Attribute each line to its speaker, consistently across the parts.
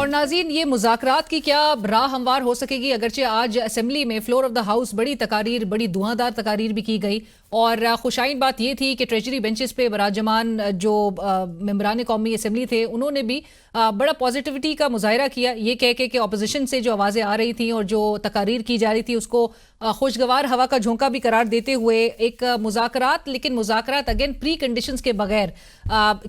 Speaker 1: اور ناظرین، یہ مذاکرات کی کیا راہ ہموار ہو سکے گی؟ اگرچہ آج اسمبلی میں فلور آف دا ہاؤس بڑی تقاریر، بڑی دھواں دار تقاریر بھی کی گئی، اور خوشائن بات یہ تھی کہ ٹریجری بینچز پہ براجمان جو ممبران قومی اسمبلی تھے انہوں نے بھی بڑا پازیٹیوٹی کا مظاہرہ کیا، یہ کہہ کے کہ اپوزیشن سے جو آوازیں آ رہی تھیں اور جو تقاریر کی جا رہی تھی اس کو خوشگوار ہوا کا جھونکا بھی قرار دیتے ہوئے ایک مذاکرات، لیکن مذاکرات اگین پری کنڈیشنز کے بغیر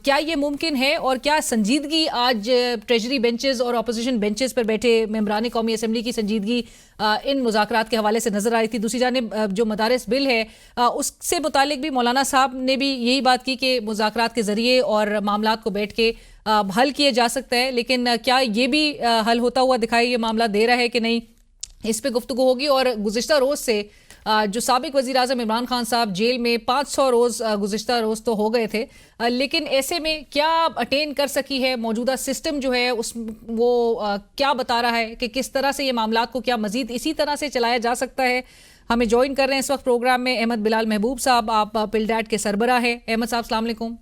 Speaker 1: کیا یہ ممکن ہے؟ اور کیا سنجیدگی آج ٹریجری بینچز اور اپوزیشن بینچز پر بیٹھے ممبران قومی اسمبلی کی سنجیدگی ان مذاکرات کے حوالے سے نظر آئی تھی؟ دوسری جانب جو مدارس بل ہے اس سے متعلق بھی مولانا صاحب نے بھی یہی بات کی کہ مذاکرات کے ذریعے اور معاملات کو بیٹھ کے حل کیے جا سکتا ہے، لیکن کیا یہ بھی حل ہوتا ہوا دکھائی یہ معاملہ دے رہا ہے کہ نہیں؟ اس پہ گفتگو ہوگی۔ اور گزشتہ روز سے جو سابق وزیر اعظم عمران خان صاحب جیل میں 500 روز گزشتہ روز تو ہو گئے تھے، لیکن ایسے میں کیا اٹین کر سکی ہے موجودہ سسٹم جو ہے وہ کیا بتا رہا ہے کہ کس طرح سے یہ معاملات کو کیا مزید اسی طرح سے چلایا جا سکتا ہے؟ ہمیں جوائن کر رہے ہیں اس وقت پروگرام میں احمد بلال محبوب صاحب، آپ پلڈیٹ کے سربراہ ہیں۔ احمد صاحب السلام علیکم۔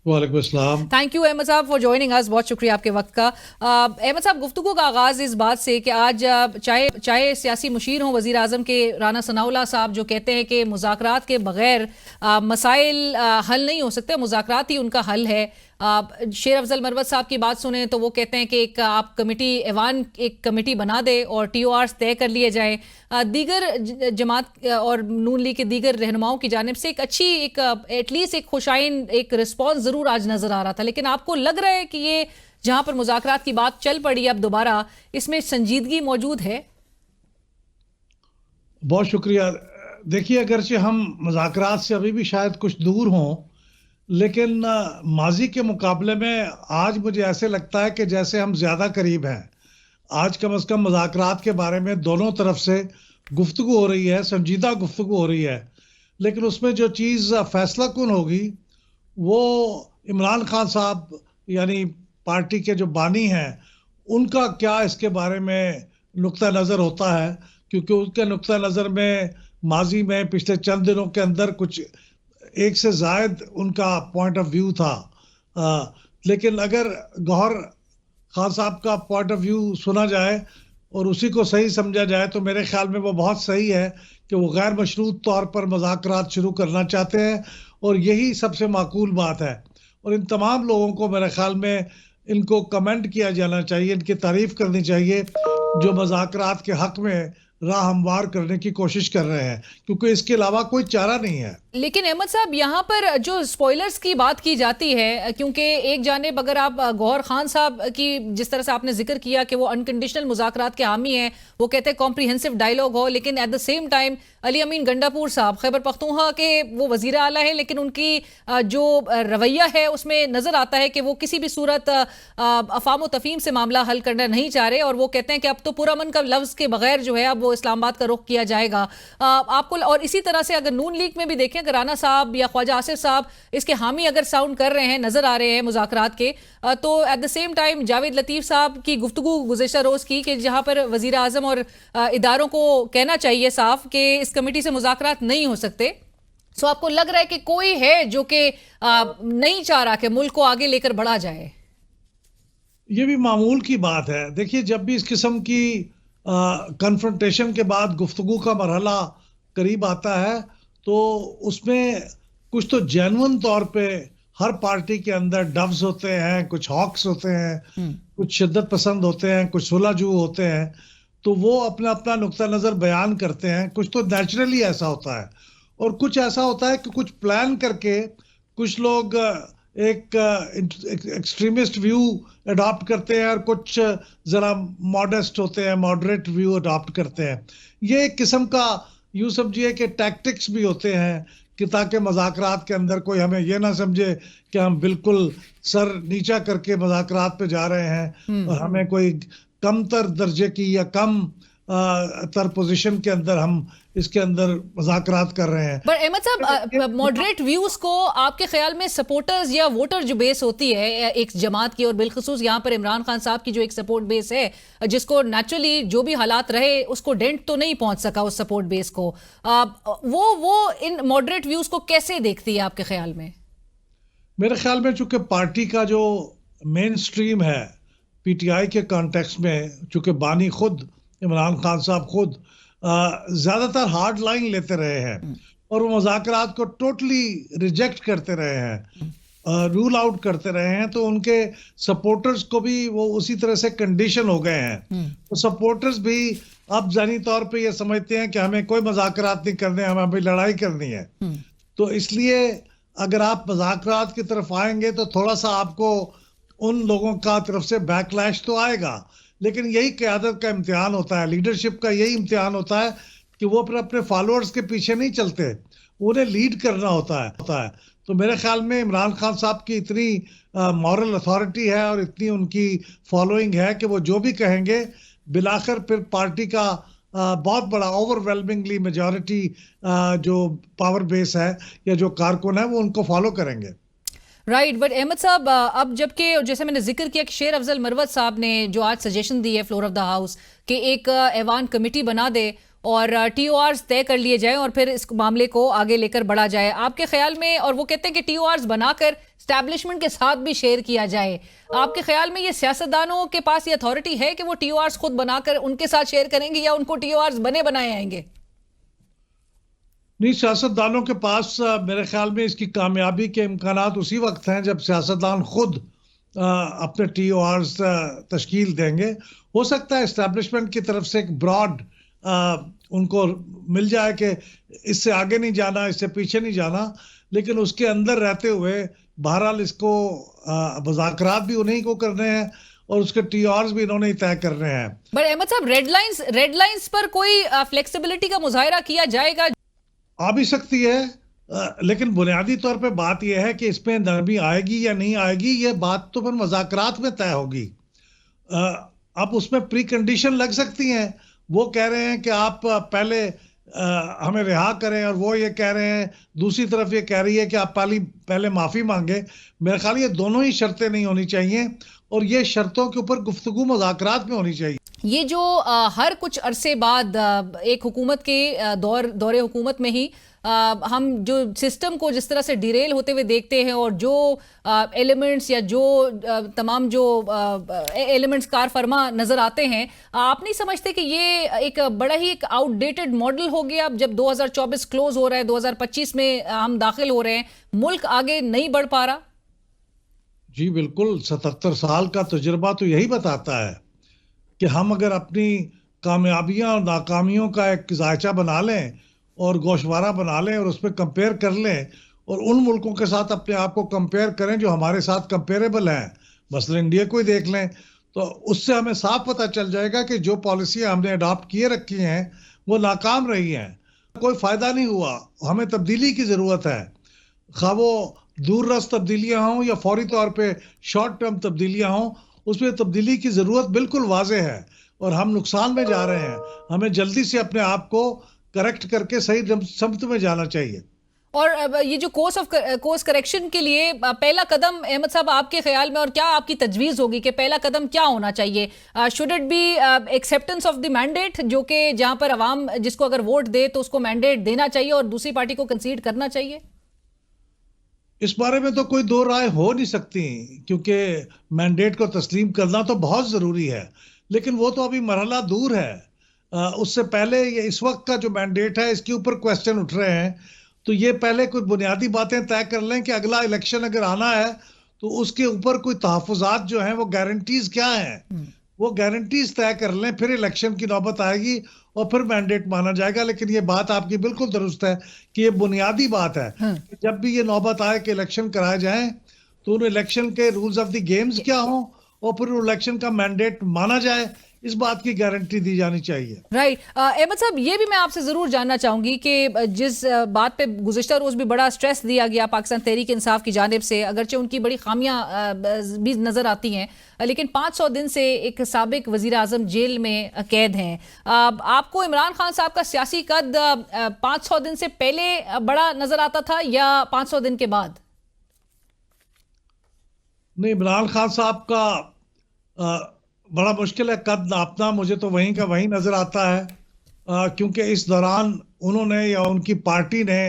Speaker 2: وعلیکم السلام۔
Speaker 1: تھینک یو احمد صاحب فار جوائننگ اس، بہت شکریہ آپ کے وقت کا۔ احمد صاحب، گفتگو کا آغاز اس بات سے کہ آج چاہے سیاسی مشیر ہوں وزیر اعظم کے رانا ثناء اللہ صاحب، جو کہتے ہیں کہ مذاکرات کے بغیر مسائل حل نہیں ہو سکتے، مذاکرات ہی ان کا حل ہے۔ شیر افضل مروت صاحب کی بات سنیں تو وہ کہتے ہیں کہ ایک آپ کمیٹی ایوان ایک کمیٹی بنا دے اور ٹی او آرز طے کر لیے جائیں۔ دیگر جماعت اور نون لیگ کے دیگر رہنماؤں کی جانب سے ایک اچھی ایٹ لیسٹ ایک خوشائن ایک رسپانس ضرور آج نظر آ رہا تھا، لیکن آپ کو لگ رہا ہے کہ یہ جہاں پر مذاکرات کی بات چل پڑی اب دوبارہ اس میں سنجیدگی موجود ہے؟
Speaker 2: بہت شکریہ۔ دیکھیے، اگرچہ ہم مذاکرات سے ابھی بھی شاید کچھ دور ہوں، لیکن ماضی کے مقابلے میں آج مجھے ایسے لگتا ہے کہ جیسے ہم زیادہ قریب ہیں۔ آج کم از کم مذاکرات کے بارے میں دونوں طرف سے گفتگو ہو رہی ہے، سنجیدہ گفتگو ہو رہی ہے، لیکن اس میں جو چیز فیصلہ کن ہوگی وہ عمران خان صاحب یعنی پارٹی کے جو بانی ہیں ان کا کیا اس کے بارے میں نقطہ نظر ہوتا ہے، کیونکہ ان کے نقطہ نظر میں ماضی میں پچھلے چند دنوں کے اندر کچھ ایک سے زائد ان کا پوائنٹ آف ویو تھا، لیکن اگر گوہر خان صاحب کا پوائنٹ آف ویو سنا جائے اور اسی کو صحیح سمجھا جائے تو میرے خیال میں وہ بہت صحیح ہے کہ وہ غیر مشروط طور پر مذاکرات شروع کرنا چاہتے ہیں، اور یہی سب سے معقول بات ہے۔ اور ان تمام لوگوں کو میرے خیال میں ان کو کمنٹ کیا جانا چاہیے، ان کی تعریف کرنی چاہیے جو مذاکرات کے حق میں راہ ہموار کرنے کی کوشش کر رہے ہیں، کیونکہ اس کے علاوہ کوئی چارہ نہیں ہے۔
Speaker 1: لیکن احمد صاحب، یہاں پر جو سپوائلرز کی بات کی جاتی ہے، کیونکہ ایک جانب اگر آپ گوہر خان صاحب کی جس طرح سے آپ نے ذکر کیا کہ وہ انکنڈیشنل مذاکرات کے حامی ہیں، وہ کہتے ہیں کمپریہنسو ڈائیلاگ ہو، لیکن ایٹ دا سیم ٹائم علی امین گنڈاپور صاحب خیبر پختونخوا کے وہ وزیر اعلیٰ ہیں، لیکن ان کی جو رویہ ہے اس میں نظر آتا ہے کہ وہ کسی بھی صورت افہام و تفہیم سے معاملہ حل کرنا نہیں چاہ رہے، اور وہ کہتے ہیں کہ اب تو پرامن کا لفظ کے بغیر جو ہے اب وہ اسلام آباد کا رخ کیا جائے گا۔ آپ کو اور اسی طرح سے اگر نون لیگ میں بھی دیکھیں، اگر رانا صاحب یا خواجہ آصف صاحب اس کے حامی اگر ساؤنڈ کر رہے ہیں، نظر آ رہے ہیں مذاکرات کے، تو at the same time Javed Latif صاحب کی گفتگو گزشتہ روز کی کہ جہاں پر وزیر اعظم اور اداروں کو کہنا چاہیے صاف کہ اس کمیٹی سے مذاکرات نہیں ہو سکتے، سو آپ کو لگ رہا ہے کہ کوئی ہے جو کہ نہیں چاہ رہا کہ ملک کو آگے لے کر بڑھا جائے؟
Speaker 2: یہ بھی معمول کی بات ہے۔ دیکھیے، جب بھی اس قسم کی کنفرنٹیشن کے بعد گفتگو کا مرحلہ قریب آتا ہے تو اس میں کچھ تو جینون طور پہ ہر پارٹی کے اندر ڈوز ہوتے ہیں، کچھ ہاکس ہوتے ہیں، کچھ شدت پسند ہوتے ہیں، کچھ صلح جو ہوتے ہیں، تو وہ اپنا اپنا نقطہ نظر بیان کرتے ہیں۔ کچھ تو نیچرلی ایسا ہوتا ہے اور کچھ ایسا ہوتا ہے کہ کچھ پلان کر کے کچھ لوگ ایک ایکسٹریمسٹ ویو اڈاپٹ کرتے ہیں اور کچھ ذرا ماڈسٹ ہوتے ہیں، ماڈریٹ ویو اڈاپٹ کرتے ہیں۔ یہ ایک قسم کا یوں سمجھیے کہ ٹیکٹکس بھی ہوتے ہیں کہ تاکہ مذاکرات کے اندر کوئی ہمیں یہ نہ سمجھے کہ ہم بالکل سر نیچا کر کے مذاکرات پہ جا رہے ہیں اور ہمیں کوئی کم تر درجے کی یا کم تر پوزیشن کے اندر ہم اس کے اندر مذاکرات کر رہے ہیں۔
Speaker 1: پر احمد صاحب، ماڈریٹ ویوز کو آپ کے خیال میں سپورٹرز یا ووٹر جو بیس ہوتی ہے ایک جماعت کی، اور بالخصوص یہاں پر عمران خان صاحب کی جو ایک سپورٹ بیس ہے جس کو نیچرلی جو بھی حالات رہے اس کو ڈینٹ تو نہیں پہنچ سکا اس سپورٹ بیس کو، وہ ان ماڈریٹ ویوز کو کیسے دیکھتی ہے آپ کے خیال میں؟
Speaker 2: میرے خیال میں چونکہ پارٹی کا جو مین سٹریم ہے پی ٹی آئی کے کانٹیکس میں، چونکہ بانی خود عمران خان صاحب خود زیادہ تر ہارڈ لائن لیتے رہے ہیں اور وہ مذاکرات کو ٹوٹلی ریجیکٹ کرتے رہے ہیں، رول آؤٹ کرتے رہے ہیں، تو ان کے سپورٹرز کو بھی وہ اسی طرح سے کنڈیشن ہو گئے ہیں. تو سپورٹرز بھی اب ذہنی طور پہ یہ سمجھتے ہیں کہ ہمیں کوئی مذاکرات نہیں کرنے، ہمیں ابھی لڑائی کرنی ہے. تو اس لیے اگر آپ مذاکرات کی طرف آئیں گے تو تھوڑا سا آپ کو ان لوگوں کا طرف سے بیک لیش تو آئے گا، لیکن یہی قیادت کا امتحان ہوتا ہے، لیڈرشپ کا یہی امتحان ہوتا ہے کہ وہ پھر اپنے فالوورز کے پیچھے نہیں چلتے، انہیں لیڈ کرنا ہوتا ہے. تو میرے خیال میں عمران خان صاحب کی اتنی مورل اتھارٹی ہے اور اتنی ان کی فالوئنگ ہے کہ وہ جو بھی کہیں گے بالآخر پھر پارٹی کا بہت بڑا اوور ویلمنگلی میجورٹی جو پاور بیس ہے یا جو کارکن ہے وہ ان کو فالو کریں گے.
Speaker 1: رائٹ، بٹ احمد صاحب اب جبکہ جیسے میں نے ذکر کیا کہ شیر افضل مروت صاحب نے جو آج سجیشن دی ہے فلور آف دا ہاؤس کہ ایک ایوان کمیٹی بنا دے اور ٹی او آرز طے کر لیے جائیں اور پھر اس معاملے کو آگے لے کر بڑھا جائے، آپ کے خیال میں، اور وہ کہتے ہیں کہ ٹی او آرز بنا کر اسٹیبلشمنٹ کے ساتھ بھی شیئر کیا جائے، آپ کے خیال میں یہ سیاستدانوں کے پاس یہ اتھارٹی ہے کہ وہ ٹی او آرز خود بنا کر ان کے ساتھ شیئر کریں گے یا ان کو ٹی او آرز بنے بنائے آئیں گے؟
Speaker 2: نہیں، سیاستدانوں کے پاس میرے خیال میں اس کی کامیابی کے امکانات اسی وقت ہیں جب سیاستدان خود اپنے ٹی او آرز تشکیل دیں گے. ہو سکتا ہے اسٹیبلشمنٹ کی طرف سے ایک براڈ ان کو مل جائے کہ اس سے آگے نہیں جانا، اس سے پیچھے نہیں جانا، لیکن اس کے اندر رہتے ہوئے بہرحال اس کو مذاکرات بھی انہیں کو کرنے ہیں اور اس کے ٹی او آرز بھی انہوں نے طے کرنے ہیں.
Speaker 1: بٹ احمد صاحب ریڈ لائنز پر کوئی فلیکسیبلٹی کا مظاہرہ کیا جائے گا؟
Speaker 2: آ بھی سکتی ہے، لیکن بنیادی طور پہ بات یہ ہے کہ اس میں نرمی آئے گی یا نہیں آئے گی، یہ بات تو پھر مذاکرات میں طے ہوگی. اب اس میں پری کنڈیشن لگ سکتی ہیں، وہ کہہ رہے ہیں کہ آپ پہلے ہمیں رہا کریں اور وہ یہ کہہ رہے ہیں، دوسری طرف یہ کہہ رہی ہے کہ آپ پہلے معافی مانگیں. میرے خیال یہ دونوں ہی شرطیں نہیں ہونی چاہیے اور یہ شرطوں کے اوپر گفتگو مذاکرات میں ہونی چاہیے.
Speaker 1: یہ جو ہر کچھ عرصے بعد ایک حکومت کے دور حکومت میں ہی ہم جو سسٹم کو جس طرح سے ڈیریل ہوتے ہوئے دیکھتے ہیں اور جو ایلیمنٹس یا جو تمام جو ایلیمنٹس کار فرما نظر آتے ہیں، آپ نہیں سمجھتے کہ یہ ایک بڑا ہی ایک آؤٹ ڈیٹڈ ماڈل ہو گیا؟ اب جب 2024 کلوز ہو رہا ہے، 2025 میں ہم داخل ہو رہے ہیں، ملک آگے نہیں بڑھ پا رہا؟
Speaker 2: جی بالکل، 77 سال کا تجربہ تو یہی بتاتا ہے کہ ہم اگر اپنی کامیابیاں اور ناکامیوں کا ایک ذائچہ بنا لیں اور گوشوارہ بنا لیں اور اس پہ کمپیئر کر لیں اور ان ملکوں کے ساتھ اپنے آپ کو کمپیئر کریں جو ہمارے ساتھ کمپیریبل ہیں، مثلا انڈیا کو ہی دیکھ لیں، تو اس سے ہمیں صاف پتہ چل جائے گا کہ جو پالیسیاں ہم نے اڈاپٹ کیے رکھی ہیں وہ ناکام رہی ہیں، کوئی فائدہ نہیں ہوا. ہمیں تبدیلی کی ضرورت ہے، خواہ وہ دور رس تبدیلیاں ہوں یا فوری طور پہ شارٹ ٹرم تبدیلیاں ہوں، اس میں تبدیلی کی ضرورت بالکل واضح ہے اور ہم نقصان میں جا رہے ہیں. ہمیں جلدی سے اپنے آپ کو کریکٹ کر کے صحیح سمت میں جانا چاہیے.
Speaker 1: اور یہ جو کورس کریکشن کے لیے پہلا قدم احمد صاحب آپ کے خیال میں اور کیا آپ کی تجویز ہوگی کہ پہلا قدم کیا ہونا چاہیے؟ Should it be acceptance of the mandate, جو کہ جہاں پر عوام جس کو اگر ووٹ دے تو اس کو مینڈیٹ دینا چاہیے اور دوسری پارٹی کو کنسیڈ کرنا چاہیے؟
Speaker 2: اس بارے میں تو کوئی دو رائے ہو نہیں سکتی، کیونکہ مینڈیٹ کو تسلیم کرنا تو بہت ضروری ہے، لیکن وہ تو ابھی مرحلہ دور ہے. اس سے پہلے یہ اس وقت کا جو مینڈیٹ ہے اس کے اوپر کویسچن اٹھ رہے ہیں، تو یہ پہلے کوئی بنیادی باتیں طے کر لیں کہ اگلا الیکشن اگر آنا ہے تو اس کے اوپر کوئی تحفظات جو ہیں وہ گارنٹیز کیا ہیں، وہ گارنٹیز طے کر لیں، پھر الیکشن کی نوبت آئے گی اور پھر مینڈیٹ مانا جائے گا. لیکن یہ بات آپ کی بالکل درست ہے کہ یہ بنیادی بات ہے کہ جب بھی یہ نوبت آئے کہ الیکشن کرائے جائیں تو ان الیکشن کے رولز آف دی گیمز کیا ہوں اور پھر الیکشن کا مینڈیٹ مانا جائے، اس بات کی گارنٹی دی جانی چاہیے.
Speaker 1: رائٹ. احمد صاحب یہ بھی میں آپ سے ضرور جاننا چاہوں گی کہ جس بات پہ گزشتہ روز بھی بڑا سٹریس دیا گیا پاکستان تحریک انصاف کی جانب سے، اگرچہ ان کی بڑی خامیاں بھی نظر آتی ہیں، لیکن 500 دن سے ایک سابق وزیر اعظم جیل میں قید ہیں. آپ کو عمران خان صاحب کا سیاسی قد 500 دن سے پہلے بڑا نظر آتا تھا یا 500 دن کے بعد؟
Speaker 2: نہیں، عمران خان صاحب کا بڑا مشکل ہے قد ناپنا، مجھے تو وہیں کا وہیں نظر آتا ہے، کیونکہ اس دوران انہوں نے یا ان کی پارٹی نے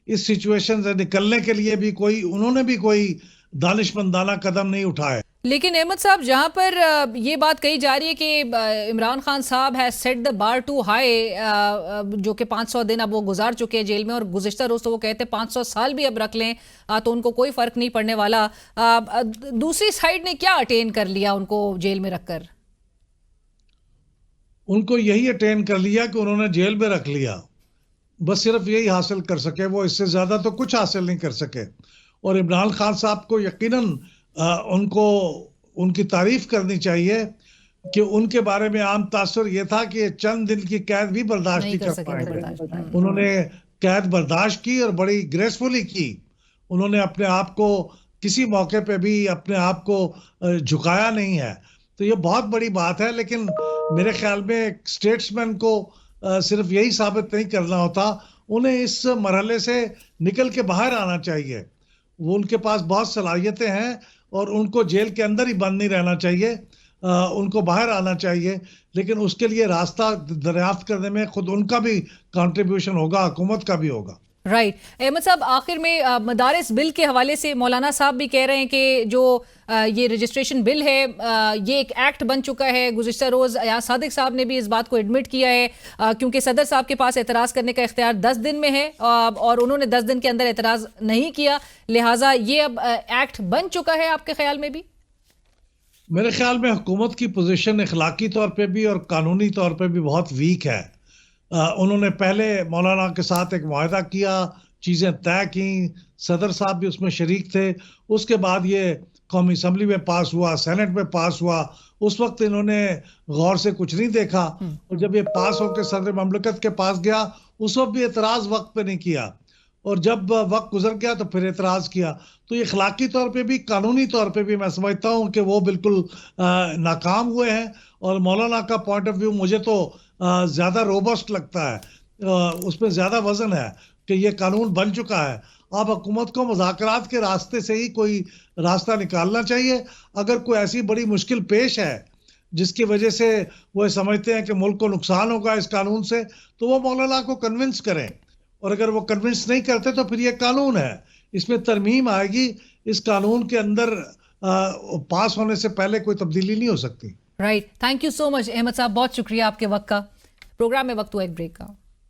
Speaker 2: اس سچویشن سے نکلنے کے لیے بھی انہوں نے بھی کوئی دانشمندانہ قدم نہیں اٹھائے.
Speaker 1: لیکن احمد صاحب جہاں پر یہ بات کہی جا رہی ہے کہ عمران خان صاحب ہے set the bar too high, جو کہ 500 دن اب وہ گزار چکے ہیں جیل میں، اور گزشتہ روز تو وہ کہتے ہیں 500 سال بھی اب رکھ لیں تو ان کو کوئی فرق نہیں پڑنے والا، دوسری سائیڈ نے کیا اٹین کر لیا ان کو جیل میں رکھ کر؟
Speaker 2: ان کو یہی اٹین کر لیا کہ انہوں نے جیل میں رکھ لیا، بس صرف یہی حاصل کر سکے، وہ اس سے زیادہ تو کچھ حاصل نہیں کر سکے۔ اور عمران خان صاحب کو یقیناً ان کو ان کی تعریف کرنی چاہیے کہ ان کے بارے میں عام تاثر یہ تھا کہ چند دن کی قید بھی برداشت نہیں کر پائیں گے۔ انہوں نے قید برداشت کی اور بڑی گریسفلی کی، انہوں نے اپنے آپ کو کسی موقع پہ بھی اپنے آپ کو جھکایا نہیں ہے، تو یہ بہت بڑی بات ہے۔ لیکن میرے خیال میں اسٹیٹس مین کو صرف یہی ثابت نہیں کرنا ہوتا، انہیں اس مرحلے سے نکل کے باہر آنا چاہیے۔ وہ ان کے پاس بہت صلاحیتیں ہیں اور ان کو جیل کے اندر ہی بند نہیں رہنا چاہیے، ان کو باہر آنا چاہیے، لیکن اس کے لیے راستہ دریافت کرنے میں خود ان کا بھی کنٹریبیوشن ہوگا، حکومت کا بھی ہوگا۔
Speaker 1: رائٹ احمد صاحب، آخر میں مدارس بل کے حوالے سے مولانا صاحب بھی کہہ رہے ہیں کہ جو یہ رجسٹریشن بل ہے یہ ایک ایکٹ بن چکا ہے۔ گزشتہ روز ایاز صادق صاحب نے بھی اس بات کو ایڈمٹ کیا ہے، کیونکہ صدر صاحب کے پاس اعتراض کرنے کا اختیار 10 دن میں ہے اور انہوں نے 10 دن کے اندر اعتراض نہیں کیا، لہٰذا یہ اب ایکٹ بن چکا ہے۔ آپ کے خیال میں بھی؟
Speaker 2: میرے خیال میں حکومت کی پوزیشن اخلاقی طور پہ بھی اور قانونی طور پہ بھی بہت ویک ہے۔ انہوں نے پہلے مولانا کے ساتھ ایک معاہدہ کیا، چیزیں طے کیں، صدر صاحب بھی اس میں شریک تھے، اس کے بعد یہ قومی اسمبلی میں پاس ہوا، سینٹ میں پاس ہوا، اس وقت انہوں نے غور سے کچھ نہیں دیکھا، اور جب یہ پاس ہو کے صدر مملکت کے پاس گیا اس وقت بھی اعتراض وقت پہ نہیں کیا، اور جب وقت گزر گیا تو پھر اعتراض کیا۔ تو یہ اخلاقی طور پہ بھی قانونی طور پہ بھی میں سمجھتا ہوں کہ وہ بالکل ناکام ہوئے ہیں، اور مولانا کا پوائنٹ آف ویو مجھے تو زیادہ روبسٹ لگتا ہے، اس میں زیادہ وزن ہے کہ یہ قانون بن چکا ہے۔ اب حکومت کو مذاکرات کے راستے سے ہی کوئی راستہ نکالنا چاہیے۔ اگر کوئی ایسی بڑی مشکل پیش ہے جس کی وجہ سے وہ سمجھتے ہیں کہ ملک کو نقصان ہوگا اس قانون سے، تو وہ مولانا کو کنونس کریں، اور اگر وہ کنونس نہیں کرتے تو پھر یہ قانون ہے، اس میں ترمیم آئے گی، اس قانون کے اندر پاس ہونے سے پہلے کوئی تبدیلی نہیں ہو سکتی۔
Speaker 1: رائٹ، تھینک یو سو مچ احمد صاحب، بہت شکریہ آپ کے وقت کا۔ پروگرام میں وقت ہوا ایک بریک کا۔